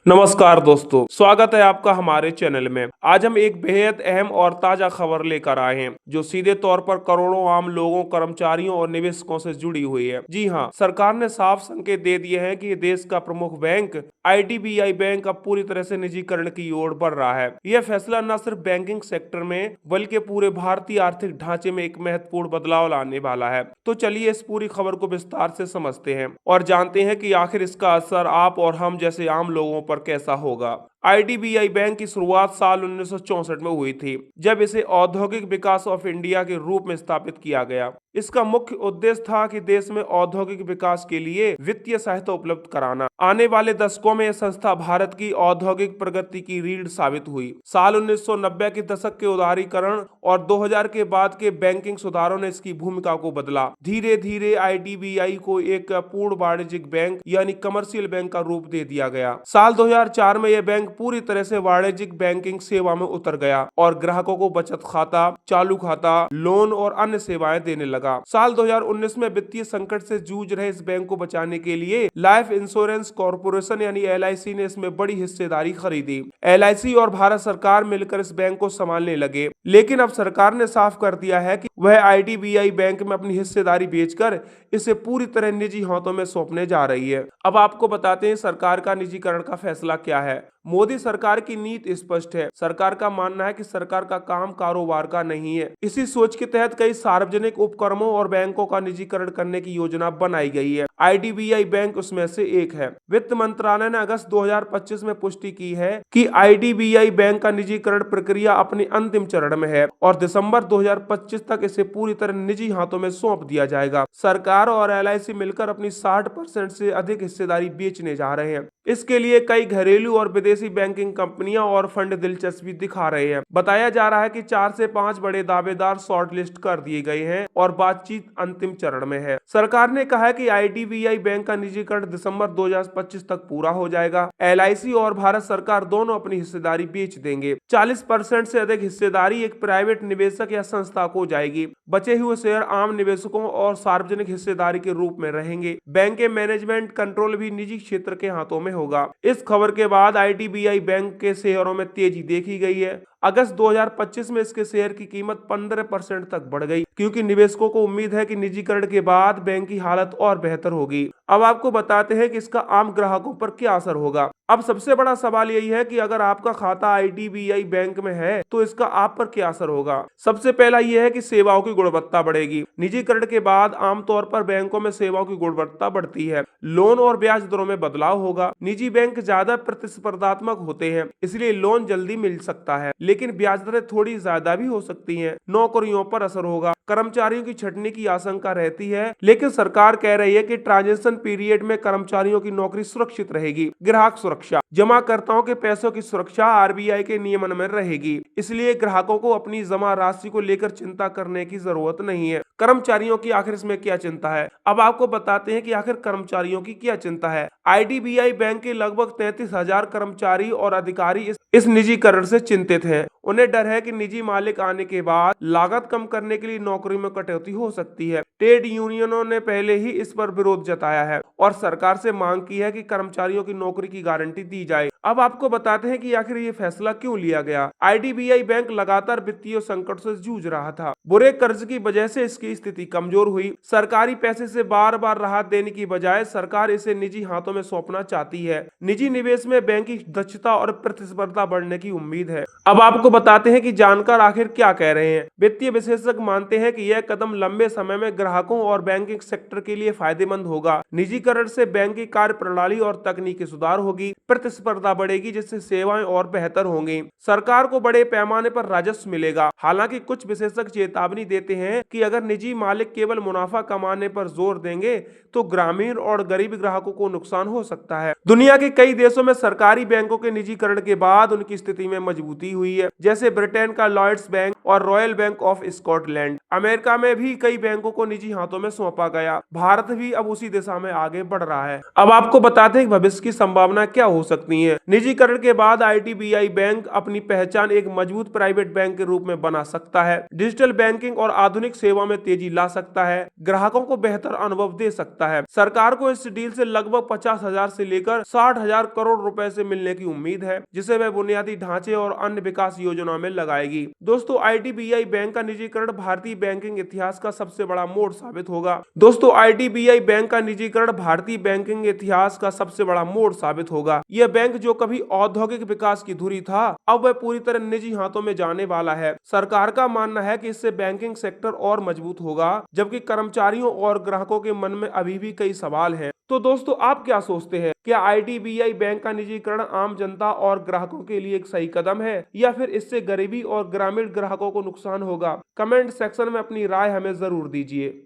नमस्कार दोस्तों, स्वागत है आपका हमारे चैनल में। आज हम एक बेहद अहम और ताजा खबर लेकर आए हैं जो सीधे तौर पर करोड़ों आम लोगों, कर्मचारियों और निवेशकों से जुड़ी हुई है। जी हां, सरकार ने साफ संकेत दे दिए हैं कि देश का प्रमुख बैंक आईडीबीआई बैंक अब पूरी तरह से निजीकरण की ओर बढ़ रहा है। यह फैसला न सिर्फ बैंकिंग सेक्टर में बल्कि पूरे भारतीय आर्थिक ढांचे में एक महत्वपूर्ण बदलाव लाने वाला है। तो चलिए इस पूरी खबर को विस्तार से समझते हैं और जानते हैं कि आखिर इसका असर आप और हम जैसे आम लोगों पर कैसा होगा। आईडीबीआई बैंक की शुरुआत साल 1964 में हुई थी, जब इसे औद्योगिक विकास ऑफ इंडिया के रूप में स्थापित किया गया। इसका मुख्य उद्देश्य था कि देश में औद्योगिक विकास के लिए वित्तीय सहायता उपलब्ध कराना। आने वाले दशकों में यह संस्था भारत की औद्योगिक प्रगति की रीढ़ साबित हुई। साल 1990 के दशक के उदारीकरण और 2000 के बाद के बैंकिंग सुधारों ने इसकी भूमिका को बदला। धीरे धीरे आईडीबीआई को एक पूर्ण वाणिज्यिक बैंक यानी कमर्शियल बैंक का रूप दे दिया गया। साल 2004 में यह बैंक पूरी तरह से वाणिज्यिक बैंकिंग सेवा में उतर गया और ग्राहकों को बचत खाता, चालू खाता, लोन और अन्य सेवाएं देने लगा। साल 2019 में वित्तीय संकट से जूझ रहे इस बैंक को बचाने के लिए लाइफ इंश्योरेंस कॉर्पोरेशन यानी एलआईसी ने इसमें बड़ी हिस्सेदारी खरीदी। एलआईसी और भारत सरकार मिलकर इस बैंक को संभालने लगे, लेकिन अब सरकार ने साफ कर दिया है कि वह आईडीबीआई बैंक में अपनी हिस्सेदारी बेचकर इसे पूरी तरह निजी हाथों में सौंपने जा रही है। अब आपको बताते हैं सरकार का निजीकरण का फैसला क्या है। मोदी सरकार की नीति स्पष्ट है। सरकार का मानना है कि सरकार का काम कारोबार का नहीं है। इसी सोच के तहत कई सार्वजनिक उपक्रमों और बैंकों का निजीकरण करने की योजना बनाई गई है। आईडीबीआई बैंक उसमें से एक है। वित्त मंत्रालय ने अगस्त 2025 में पुष्टि की है कि आईडीबीआई बैंक का निजीकरण प्रक्रिया अपने अंतिम चरण में है और दिसंबर 2025 तक इसे पूरी तरह निजी हाथों में सौंप दिया जाएगा। सरकार और एलआईसी मिलकर अपनी 60% से अधिक हिस्सेदारी बेचने जा रहे हैं। इसके लिए कई घरेलू और विदेशी बैंकिंग कंपनियां और फंड दिलचस्पी दिखा रहे हैं। बताया जा रहा है कि 4 से 5 बड़े दावेदार शॉर्टलिस्ट कर दिए गए हैं और बातचीत अंतिम चरण में है। सरकार ने कहा है कि आईडीबीआई बैंक का निजीकरण दिसंबर 2025 तक पूरा हो जाएगा। एलआईसी और भारत सरकार दोनों अपनी हिस्सेदारी बेच देंगे। 40% से अधिक हिस्सेदारी एक प्राइवेट निवेशक या संस्था को जाएगी। बचे हुए शेयर आम निवेशकों और सार्वजनिक हिस्सेदारी के रूप में रहेंगे। बैंक के मैनेजमेंट कंट्रोल भी निजी क्षेत्र के हाथों में होगा। इस खबर के बाद आईडीबीआई बैंक के शेयरों में तेजी देखी गई है। अगस्त 2025 में इसके शेयर की कीमत 15% तक बढ़ गई, क्योंकि निवेशकों को उम्मीद है कि निजीकरण के बाद बैंक की हालत और बेहतर होगी। अब आपको बताते हैं कि इसका आम ग्राहकों पर क्या असर होगा। अब सबसे बड़ा सवाल यही है कि अगर आपका खाता आईडीबीआई बैंक में है तो इसका आप पर क्या असर होगा। सबसे पहला यह है कि सेवाओं की गुणवत्ता बढ़ेगी। निजीकरण के बाद आमतौर पर बैंकों में सेवाओं की गुणवत्ता बढ़ती है। लोन और ब्याज दरों में बदलाव होगा। निजी बैंक ज्यादा प्रतिस्पर्धात्मक होते हैं, इसलिए लोन जल्दी मिल सकता है, लेकिन ब्याज दरें थोड़ी ज्यादा भी हो सकती हैं। नौकरियों पर असर होगा। कर्मचारियों की छंटनी की आशंका रहती है, लेकिन सरकार कह रही है कि ट्रांजिशन पीरियड में कर्मचारियों की नौकरी सुरक्षित रहेगी। ग्राहक सुरक्षा, जमाकर्ताओं के पैसों की सुरक्षा आरबीआई के नियमन में रहेगी, इसलिए ग्राहकों को अपनी जमा राशि को लेकर चिंता करने की जरूरत नहीं है। कर्मचारियों की आखिर इसमें क्या चिंता है। अब आपको बताते हैं कि आखिर कर्मचारियों की क्या चिंता है। आईडीबीआई बैंक के लगभग 33,000 कर्मचारी और अधिकारी इस निजीकरण से चिंतित हैं। उन्हें डर है कि निजी मालिक आने के बाद लागत कम करने के लिए नौकरी में कटौती हो सकती है। ट्रेड यूनियनों ने पहले ही इस पर विरोध जताया है और सरकार से मांग की है कि कर्मचारियों की नौकरी की गारंटी दी जाए। अब आपको बताते हैं कि आखिर ये फैसला क्यों लिया गया। आईडीबीआई बैंक लगातार वित्तीय संकट से जूझ रहा था। बुरे कर्ज की वजह से इसकी स्थिति कमजोर हुई। सरकारी पैसे से बार बार राहत देने की बजाय सरकार इसे निजी हाथों में सौंपना चाहती है। निजी निवेश में बैंक की दक्षता और प्रतिस्पर्धा बढ़ने की उम्मीद है। अब आपको बताते हैं कि जानकार आखिर क्या कह रहे हैं। वित्तीय विशेषज्ञ मानते हैं कि यह कदम लंबे समय में ग्राहकों और बैंकिंग सेक्टर के लिए फायदेमंद होगा। निजीकरण से बैंक की कार्य प्रणाली और तकनीकी सुधार होगी, प्रतिस्पर्धा बढ़ेगी, जिससे सेवाएं और बेहतर होंगी। सरकार को बड़े पैमाने पर राजस्व मिलेगा। हालांकि कुछ विशेषज्ञ चेतावनी देते हैं कि अगर निजी मालिक केवल मुनाफा कमाने पर जोर देंगे तो ग्रामीण और गरीब ग्राहकों को नुकसान हो सकता है। दुनिया के कई देशों में सरकारी बैंकों के निजीकरण के बाद उनकी स्थिति में मजबूती हुई है, जैसे ब्रिटेन का लॉयड्स बैंक और royal bank of Scotland. America में भी कई बैंकों को निजी हाथों में सौंपा गया। भारत भी अब उसी दिशा में आगे बढ़ रहा है। अब आपको बताते हैं भविष्य की संभावना क्या हो सकती है। निजीकरण के बाद आईडीबीआई बैंक अपनी पहचान एक मजबूत प्राइवेट बैंक के रूप में बना सकता है, डिजिटल बैंकिंग और आधुनिक सेवा में तेजी ला सकता है, ग्राहकों को बेहतर अनुभव दे सकता है। सरकार को इस डील से लगभग 50,000 से लेकर 60,000 करोड़ रुपए से मिलने की उम्मीद है, जिसे वह बुनियादी ढांचे और अन्य विकास योजनाओं में लगाएगी। दोस्तों, आईडीबीआई बैंक का निजीकरण भारतीय बैंकिंग इतिहास का सबसे बड़ा मोड़ साबित होगा। दोस्तों, आईडीबीआई बैंक का निजीकरण भारतीय बैंकिंग इतिहास का सबसे बड़ा मोड़ साबित होगा। यह बैंक जो कभी औद्योगिक विकास की धुरी था, अब वह पूरी तरह निजी हाथों में जाने वाला है। सरकार का मानना है कि इससे बैंकिंग सेक्टर और मजबूत होगा, जबकि कर्मचारियों और ग्राहकों के मन में अभी भी कई सवाल हैं। तो दोस्तों, आप क्या सोचते हैं? क्या आईडीबीआई बैंक का निजीकरण आम जनता और ग्राहकों के लिए एक सही कदम है, या फिर इससे गरीबी और ग्रामीण ग्राहकों को नुकसान होगा? कमेंट सेक्शन में अपनी राय हमें जरूर दीजिए।